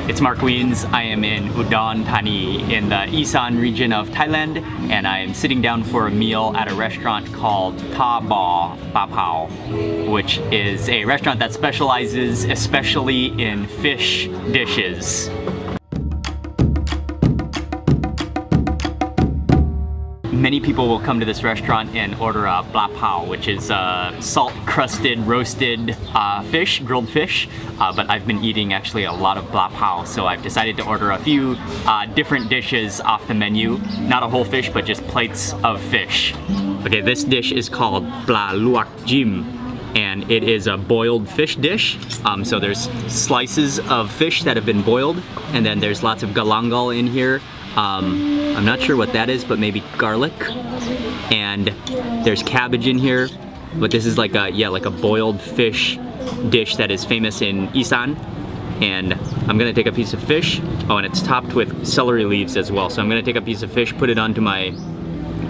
It's Mark Weens. I am in Udon Thani in the Isan region of Thailand, and I am sitting down for a meal at a restaurant called Ta Ba Pa Pao, which is a restaurant that specializes especially in fish dishes. Many people will come to this restaurant and order a bla pao, which is salt-crusted, roasted fish, grilled fish. But I've been eating actually a lot of bla pao, so I've decided to order a few different dishes off the menu. Not a whole fish, but just plates of fish. Okay, this dish is called bla luak jim, and it is a boiled fish dish. So there's slices of fish that have been boiled, and then there's lots of galangal in here. I'm not sure what that is, but maybe garlic. And there's cabbage in here, but this is like a boiled fish dish that is famous in Isan. And I'm gonna take a piece of fish. Oh, and it's topped with celery leaves as well. So I'm gonna take a piece of fish, put it onto my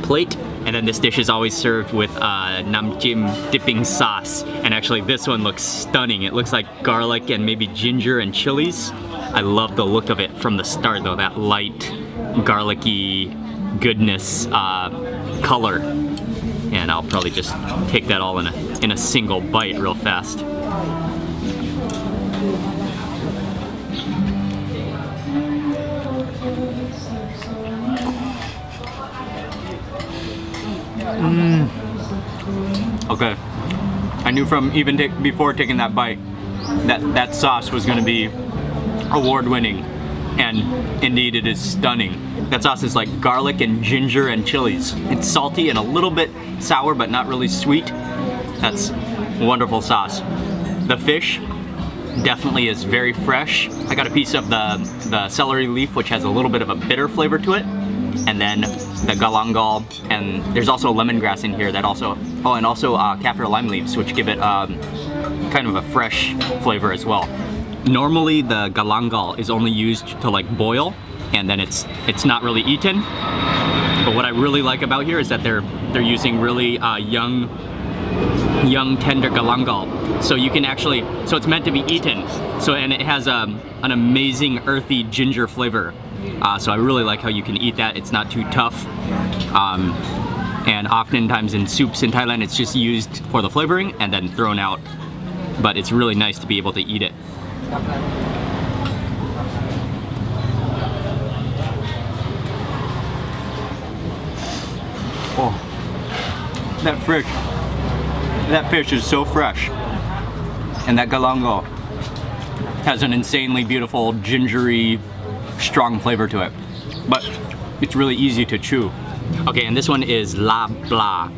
plate, and then this dish is always served with namjim dipping sauce. And actually this one looks stunning. It looks like garlic and maybe ginger and chilies. I love the look of it from the start though, that light garlicky goodness color. And I'll probably just take that all in a single bite real fast. Okay, I knew from even before taking that bite that sauce was going to be award-winning, and indeed it is stunning. That sauce is like garlic and ginger and chilies. It's salty and a little bit sour, but not really sweet. That's wonderful sauce. The fish definitely is very fresh. I got a piece of the celery leaf, which has a little bit of a bitter flavor to it, and then the galangal, and there's also lemongrass in here that also, oh, and also kaffir lime leaves, which give it kind of a fresh flavor as well. Normally the galangal is only used to like boil, and then it's not really eaten. But what I really like about here is that they're using really young tender galangal. So you can actually, so it's meant to be eaten. So, and it has an amazing earthy ginger flavor. So I really like how you can eat that. It's not too tough. And oftentimes in soups in Thailand, it's just used for the flavoring and then thrown out. But it's really nice to be able to eat it. Oh, that fish is so fresh. And that galangal has an insanely beautiful, gingery, strong flavor to it. But it's really easy to chew. Okay, and this one is lab pla.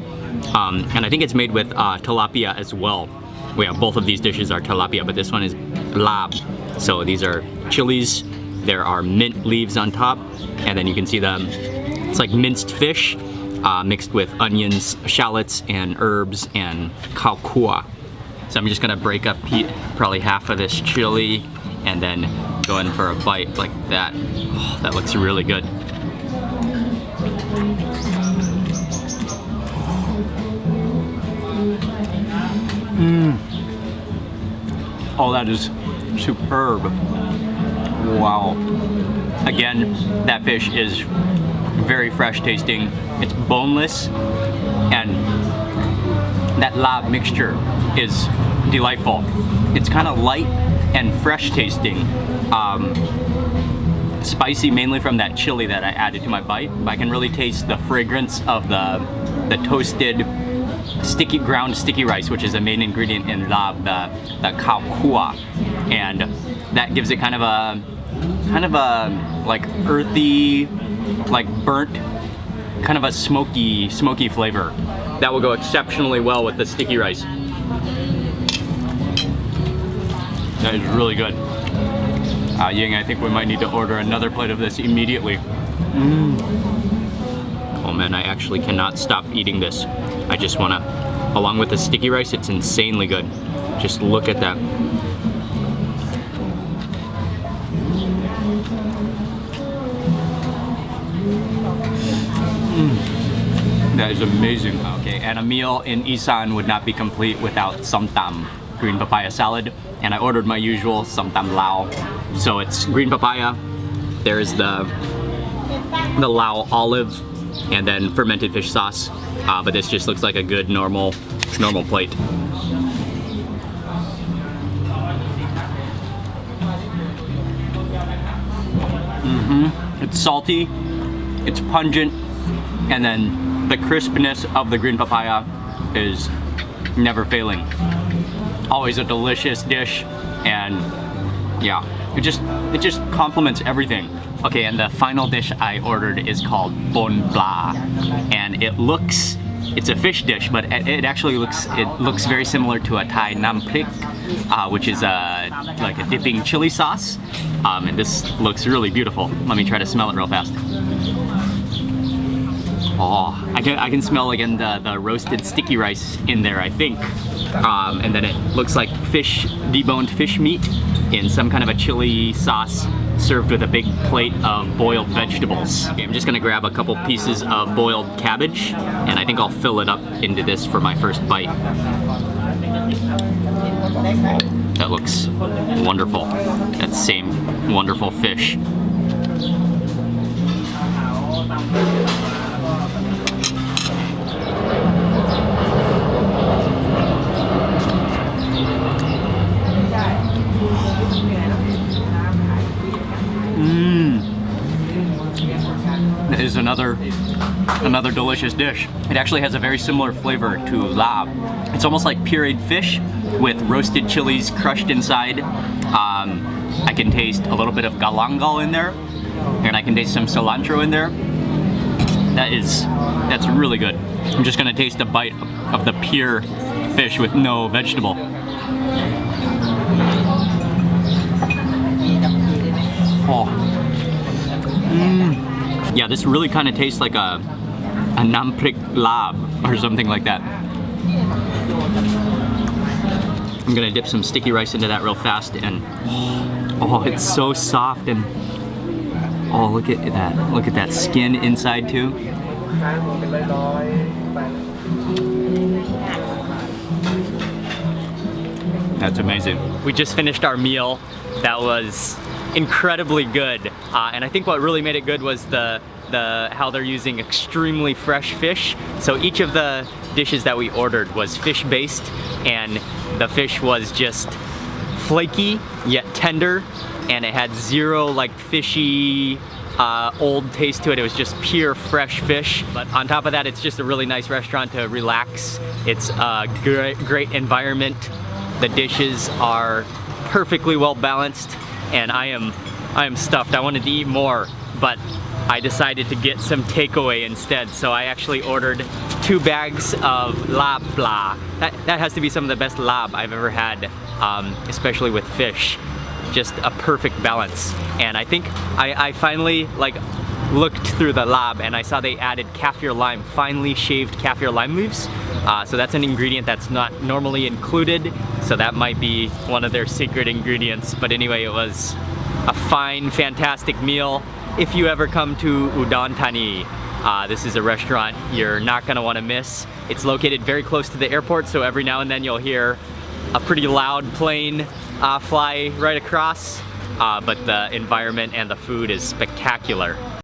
And I think it's made with tilapia as well. Well, yeah, both of these dishes are tilapia, but this one is lab. So these are chilies, there are mint leaves on top, and then you can see it's like minced fish mixed with onions, shallots, and herbs, and kaukua. So I'm just gonna break up probably half of this chili and then go in for a bite like that. Oh, that looks really good. Oh, that is superb. Wow. Again, that fish is very fresh tasting. It's boneless, and that lab mixture is delightful. It's kind of light and fresh tasting. Spicy mainly from that chili that I added to my bite, but I can really taste the fragrance of the toasted ground sticky rice, which is a main ingredient in lab, the kaukua, and that gives it kind of a like earthy, like burnt, kind of a smoky flavor that will go exceptionally well with the sticky rice. That is really good. Ying, I think we might need to order another plate of this immediately. Oh man, I actually cannot stop eating this. I just wanna, along with the sticky rice, it's insanely good. Just look at that. That is amazing. Okay, and a meal in Isan would not be complete without samtam, green papaya salad. And I ordered my usual samtam lao. So it's green papaya, there's the Lao olive, and then fermented fish sauce. But this just looks like a good normal plate. It's salty, it's pungent, and then the crispness of the green papaya is never failing. Always a delicious dish, and yeah, it just complements everything. Okay, and the final dish I ordered is called Udon Thani, and it's a fish dish, but it actually looks very similar to a Thai nam prik, which is like a dipping chili sauce. And this looks really beautiful. Let me try to smell it real fast. Oh, I can smell again the roasted sticky rice in there, I think. And then it looks like deboned fish meat in some kind of a chili sauce, served with a big plate of boiled vegetables. Okay, I'm just gonna grab a couple pieces of boiled cabbage, and I think I'll fill it up into this for my first bite. That looks wonderful. That same wonderful fish. That is another delicious dish. It actually has a very similar flavor to lab. It's almost like pureed fish with roasted chilies crushed inside. I can taste a little bit of galangal in there, and I can taste some cilantro in there. That's really good. I'm just gonna taste a bite of the pure fish with no vegetable. Oh. Yeah, this really kind of tastes like a nam prik lab or something like that. I'm gonna dip some sticky rice into that real fast, and oh, it's so soft, and oh, look at that. Look at that skin inside too. That's amazing. We just finished our meal. That was incredibly good, and I think what really made it good was how they're using extremely fresh fish. So each of the dishes that we ordered was fish based, and the fish was just flaky yet tender, and it had zero like fishy old taste to it. It was just pure fresh fish. But on top of that, it's just a really nice restaurant to relax. It's a great environment. The dishes are perfectly well balanced, and I am stuffed. I wanted to eat more, but I decided to get some takeaway instead. So I actually ordered 2 bags of lab pla. That has to be some of the best lab I've ever had, especially with fish. Just a perfect balance. And I think I finally looked through the lab, and I saw they added kaffir lime, finely shaved kaffir lime leaves. So that's an ingredient that's not normally included. So that might be one of their secret ingredients. But anyway, it was a fine, fantastic meal. If you ever come to Udon Thani, this is a restaurant you're not gonna wanna miss. It's located very close to the airport, so every now and then you'll hear a pretty loud plane fly right across. But the environment and the food is spectacular.